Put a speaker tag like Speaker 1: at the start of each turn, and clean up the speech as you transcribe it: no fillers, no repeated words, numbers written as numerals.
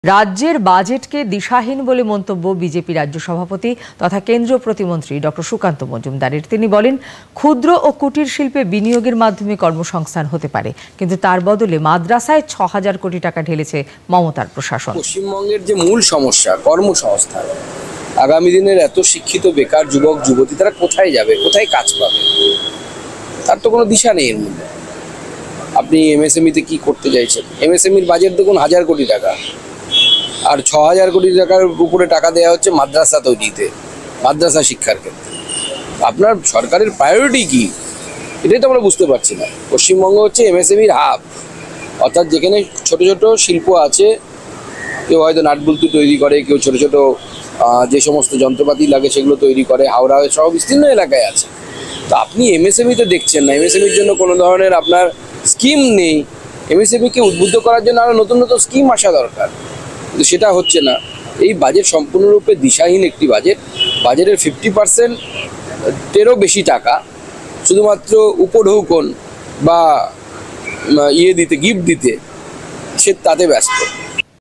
Speaker 1: রাজ্যের বাজেটকে দিশাহীন বলে মন্তব্য বিজেপি রাজ্য সভাপতি তথা কেন্দ্রীয় প্রতিমন্ত্রী ডক্টর সুকান্ত মজুমদারের। তিনি বলেন, ক্ষুদ্র ও কুটির শিল্পে বিনিয়োগের মাধ্যমে কর্মসংস্থান হতে পারে, কিন্তু তার বদলে মাদ্রাসায় ৬,০০০ কোটি টাকা ঢেলেছে মমতার প্রশাসন।
Speaker 2: পশ্চিমবঙ্গের যে মূল সমস্যা কর্মসংস্থান, আগামী দিনের এত শিক্ষিত বেকার যুবক যুবতী তারা কোথায় যাবে, কোথায় কাজ পাবে, তার তো কোনো দিশা নেই এর মধ্যে। আপনি এমএসএমইতে কি করতে চাইছেন? এমএসএমইর বাজেট দেখুন ১,০০০ কোটি টাকা, আর ৬,০০০ কোটি টাকার উপরে টাকা দেওয়া হচ্ছে মাদ্রাসা তৈরিতে, মাদ্রাসা শিক্ষার ক্ষেত্রে। আপনার সরকারের প্রায়োরিটি কি, এটাই তো আমরা বুঝতে পারছি না। পশ্চিমবঙ্গ হচ্ছে এমএসএমইর হাব, অর্থাৎ যেখানে ছোট ছোট শিল্প আছে, কেউ হয়তো নাটবল্তু তৈরি করে, কেউ ছোট ছোট যে সমস্ত যন্ত্রপাতি লাগে সেগুলো তৈরি করে, হাওড়া সহ বিস্তীর্ণ এলাকায় আছে। তো আপনি এমএসএমইতে দেখছেন না, এমএসএমইর জন্য কোনো ধরনের আপনার স্কিম নেই। এমএসএমইকে উদ্বুদ্ধ করার জন্য আরও নতুন নতুন স্কিম আসা দরকার, কিন্তু সেটা হচ্ছে না। এই বাজেট সম্পূর্ণরূপে দিশাহীন একটি বাজেট। বাজেটের 50%-এরও বেশি টাকা শুধুমাত্র উপঢৌকন বা দিতে, গিফট দিতে সে তাতে ব্যস্ত।